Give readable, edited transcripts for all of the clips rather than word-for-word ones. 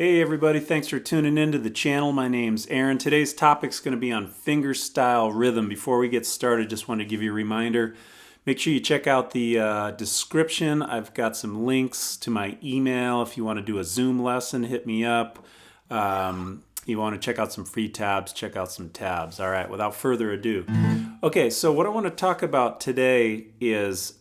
Hey everybody, thanks for tuning into the channel. My name's Aaron. Today's topic's going to be on fingerstyle rhythm. Before we get started, just want to give you a reminder. Make sure you check out the description. I've got some links to my email. If you want to do a Zoom lesson, hit me up. You want to check out some free tabs, check out some tabs. All right, without further ado. Okay, so what I want to talk about today is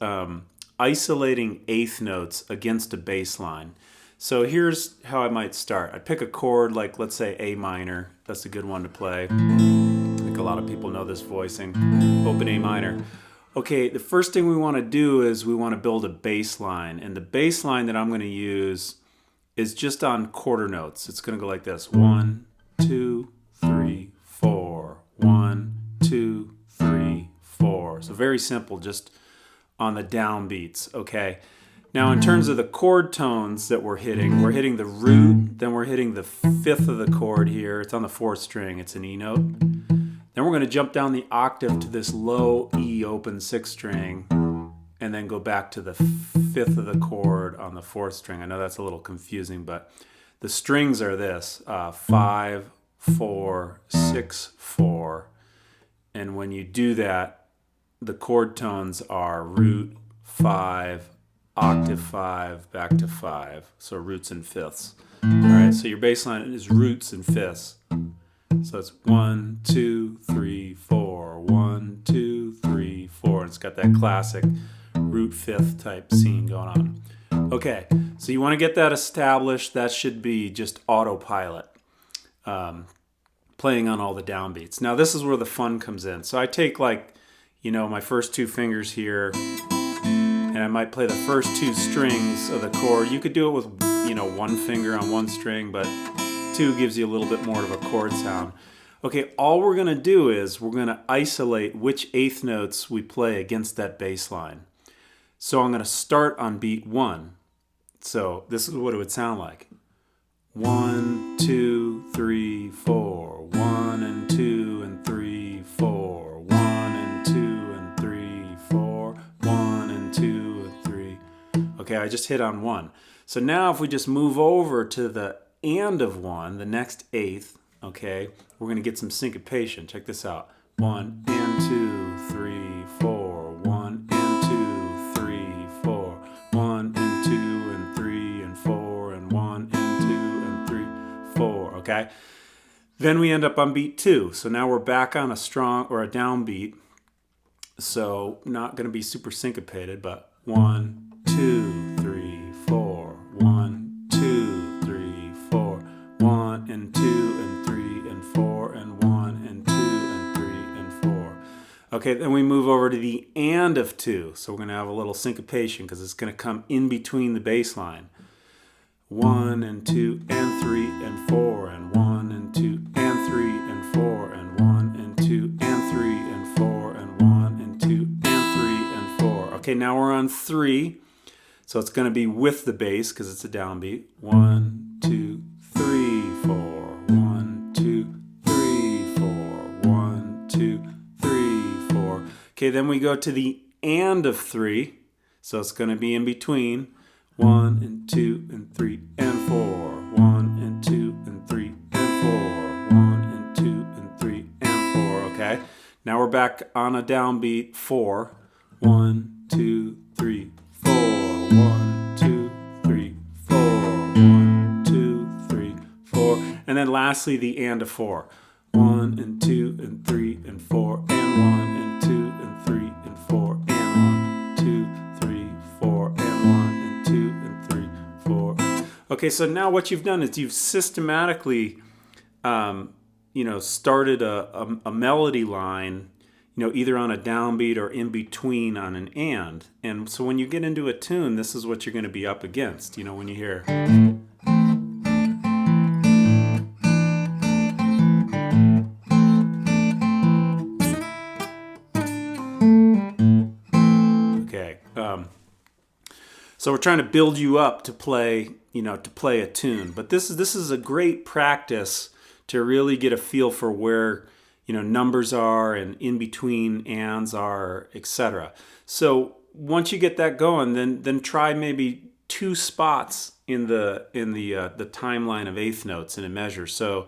isolating eighth notes against a bass line. So here's how I might start. I pick a chord like, let's say, A minor. That's a good one to play. I think a lot of people know this voicing. Open A minor. Okay, the first thing we want to do is we want to build a bass line. And the bass line that I'm going to use is just on quarter notes. It's going to go like this. 1, 2, 3, 4. 1, 2, 3, 4. So very simple, just on the downbeats, okay? Now in terms of the chord tones that we're hitting the root, then we're hitting the fifth of the chord here. It's on the fourth string, it's an E note. Then we're going to jump down the octave to this low E open sixth string, and then go back to the fifth of the chord on the fourth string. I know that's a little confusing, but the strings are this, 5, 4, 6, 4. And when you do that, the chord tones are root, 5, octave 5, back to 5. So roots and fifths. All right, so your bass line is roots and fifths. So it's 1, 2, 3, 4. 1, 2, 3, 4. And it's got that classic root fifth type scene going on. Okay, so you want to get that established. That should be just autopilot, playing on all the downbeats. Now this is where the fun comes in. So I take my first two fingers here, and I might play the first two strings of the chord. You could do it with, one finger on one string, but two gives you a little bit more of a chord sound. Okay, all we're gonna do is we're gonna isolate which eighth notes we play against that bass line. So I'm gonna start on beat 1. So this is what it would sound like. 1, 2, 3, 4. 1 and 2 and 3, 4. 1 and 2 and 3, 4. 1 and 2 and 3. Okay, I just hit on 1. So now if we just move over to the and of 1, the next eighth, okay, we're going to get some syncopation. Check this out. 1 and 2, 3, 4. 1 and 2, 3, 4. 1 and 2 and 3 and 4. And 1 and 2 and 3, 4. Okay? Then we end up on beat 2. So now we're back on a strong or a downbeat. So not going to be super syncopated, but 1, 2, 3, 4. 1, 2, 3, 4. 1 and 2 and 3 and 4 and 1 and 2 and 3 and 4. Okay, then we move over to the and of 2. So we're going to have a little syncopation because it's going to come in between the bass line. 1 and 2 and 3 and 4 and 1 and 2 and 3 and 4 and 1 and 2 and 3 and 4 and 1 and 2 and 3 and 4. Okay, now we're on 3. So it's going to be with the bass because it's a downbeat. 1, 2, 3, 4. 1, 2, 3, 4. 1, 2, 3, 4. Okay, then we go to the and of 3. So it's going to be in between 1 and 2 and 3 and 4. 1 and 2 and 3 and 4. 1 and 2 and 3 and 4. Okay, now we're back on a downbeat 4. 1, 2, 3, 4. 1, 2, 3, 4. 1, 2, 3, 4. And then lastly, the and of 4. 1 and 2 and 3 and 4 and 1 and 2 and 3 and 4 and 1, 2, 3, 4 and 1 and 2 and 3, 4. Okay, so now what you've done is you've systematically, started a melody line, either on a downbeat or in between on an and. And so when you get into a tune, this is what you're going to be up against, when you hear. Okay. So we're trying to build you up to play, a tune. But this is a great practice to really get a feel for where numbers are and in between ands are, etc. So once you get that going, then try maybe 2 spots in the timeline of eighth notes in a measure. So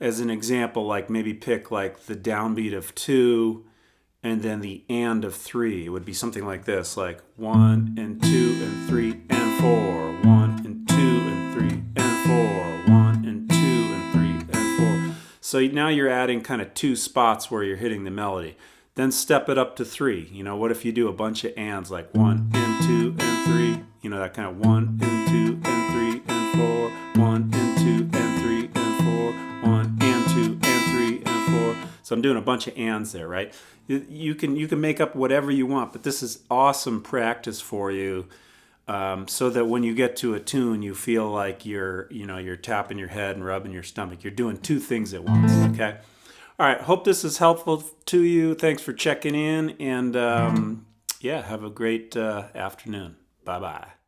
as an example, like maybe pick like the downbeat of 2 and then the and of 3. It would be something like this, like 1 and 2 and 3 and 4, 1 and 2 and 3 and 4, 1 and 2 and 3 and 4. So now you're adding kind of 2 spots where you're hitting the melody. Then step it up to 3. You know, what if you do a bunch of ands, like 1 and 2 and 3? You know, that kind of 1 and 2 and 3 and 4, 1 and 2 and 3 and 4, 1 and 2 and 3 and 4. So I'm doing a bunch of ands there, right? You can make up whatever you want, but this is awesome practice for you, so that when you get to a tune, you feel like you're tapping your head and rubbing your stomach. You're doing 2 things at once. Okay. All right. Hope this is helpful to you. Thanks for checking in, and yeah, have a great afternoon. Bye bye.